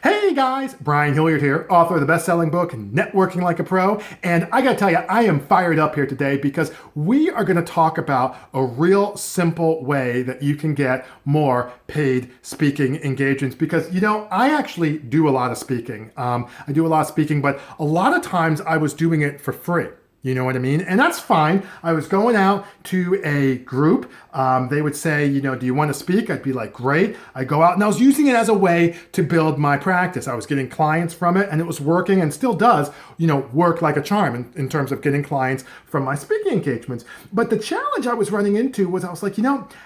Hey guys, Brian Hilliard here, author of the best-selling book Networking Like a Pro, and I gotta tell you, I am fired up here today because we are gonna talk about a real simple way that you can get more paid speaking engagements. Because I actually do a lot of speaking. I do a lot of speaking, but a lot of times I was doing it for free. You know what I mean? And that's fine. I was going out to a group. They would say, do you want to speak? I'd be like, great. I go out and I was using it as a way to build my practice. I was getting clients from it and it was working and still does, work like a charm in terms of getting clients from my speaking engagements. But the challenge I was running into was I was like,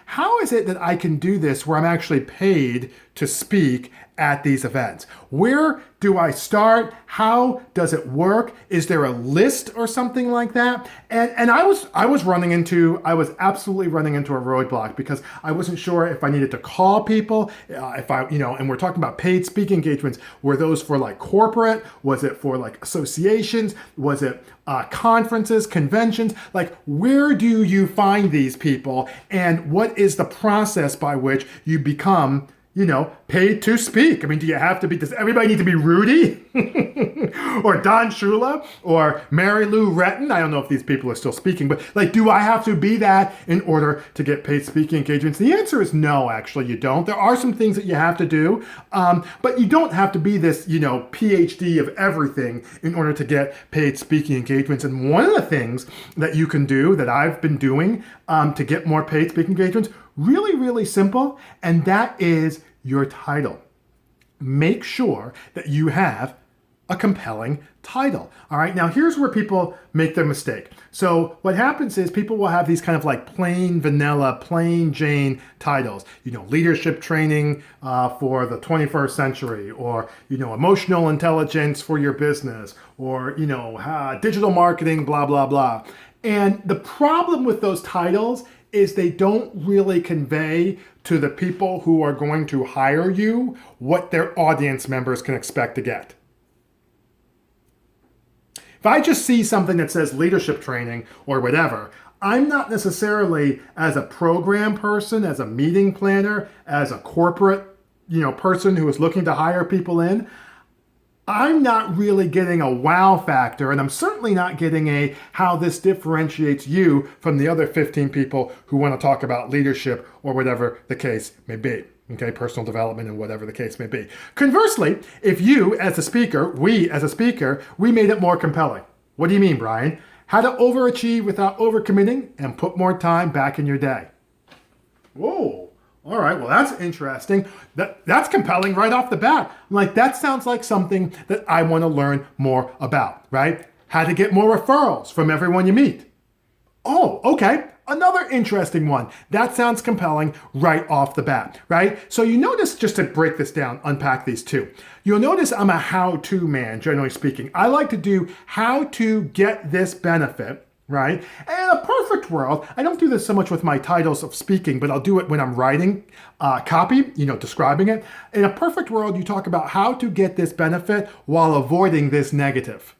how is it that I can do this where I'm actually paid to speak at these events? Where do I start? How does it work? Is there a list or something like that? And I was absolutely running into a roadblock because I wasn't sure if I needed to call people, and we're talking about paid speaking engagements. Were those for like corporate? Was it for like associations? Was it conferences, conventions? Like, where do you find these people? And what is the process by which you become paid to speak? I mean, does everybody need to be Rudy or Don Shula or Mary Lou Retton? I don't know if these people are still speaking, but do I have to be that in order to get paid speaking engagements? The answer is no, actually, you don't. There are some things that you have to do, but you don't have to be this, PhD of everything in order to get paid speaking engagements. And one of the things that you can do that I've been doing to get more paid speaking engagements, really, really simple, and that is your title. Make sure that you have a compelling title. All right, now here's where people make their mistake. So what happens is people will have these kind of like plain vanilla, plain Jane titles, leadership training for the 21st century, or, emotional intelligence for your business, or, digital marketing, blah, blah, blah. And the problem with those titles is they don't really convey to the people who are going to hire you what their audience members can expect to get. If I just see something that says leadership training or whatever, I'm not necessarily, as a program person, as a meeting planner, as a corporate, person who is looking to hire people in, I'm not really getting a wow factor, and I'm certainly not getting a how this differentiates you from the other 15 people who want to talk about leadership or whatever the case may be. Okay, personal development and whatever the case may be. Conversely, if you as a speaker, we made it more compelling. What do you mean, Brian? How to overachieve without overcommitting and put more time back in your day. Whoa. All right, well, that's interesting. That's compelling right off the bat. I'm like, that sounds like something that I want to learn more about, right? How to get more referrals from everyone you meet. Oh, okay. Another interesting one. That sounds compelling right off the bat, right? So you notice, just to break this down, unpack these two, you'll notice I'm a how-to man, generally speaking. I like to do how to get this benefit, right? And in a perfect world, I don't do this so much with my titles of speaking, but I'll do it when I'm writing copy, describing it. In a perfect world, you talk about how to get this benefit while avoiding this negative.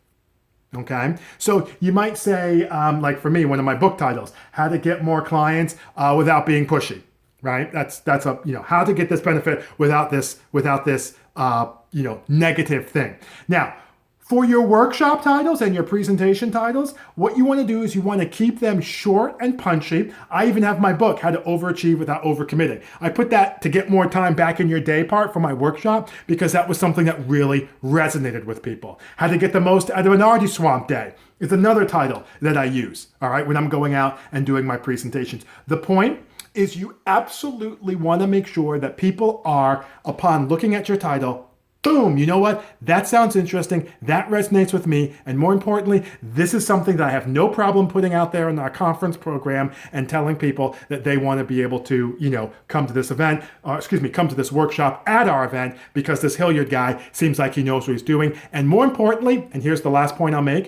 Okay, so you might say, like for me, one of my book titles, how to get more clients without being pushy, right? That's how to get this benefit without this negative thing. Now, for your workshop titles and your presentation titles, what you want to do is you want to keep them short and punchy. I even have my book, How to Overachieve Without Overcommitting. I put that to get more time back in your day part for my workshop because that was something that really resonated with people. How to Get the Most Out of an Arty Swamp Day is another title that I use, all right, when I'm going out and doing my presentations. The point is you absolutely want to make sure that people are, upon looking at your title, boom, you know what? That sounds interesting. That resonates with me. And more importantly, this is something that I have no problem putting out there in our conference program and telling people that they want to be able to, come to this event, come to this workshop at our event because this Hilliard guy seems like he knows what he's doing. And more importantly, and here's the last point I'll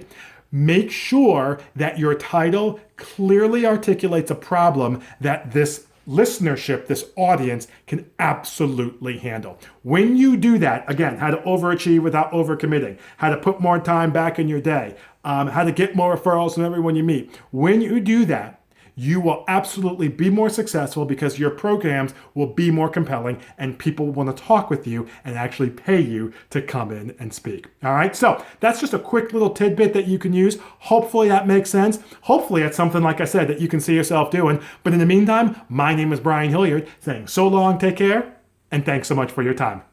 make sure that your title clearly articulates a problem that this listenership, this audience, can absolutely handle. When you do that, again, how to overachieve without overcommitting, how to put more time back in your day, how to get more referrals from everyone you meet. When you do that, you will absolutely be more successful because your programs will be more compelling and people want to talk with you and actually pay you to come in and speak. All right, so that's just a quick little tidbit that you can use. Hopefully that makes sense. Hopefully it's something, like I said, that you can see yourself doing. But in the meantime, my name is Brian Hilliard saying so long, take care, and thanks so much for your time.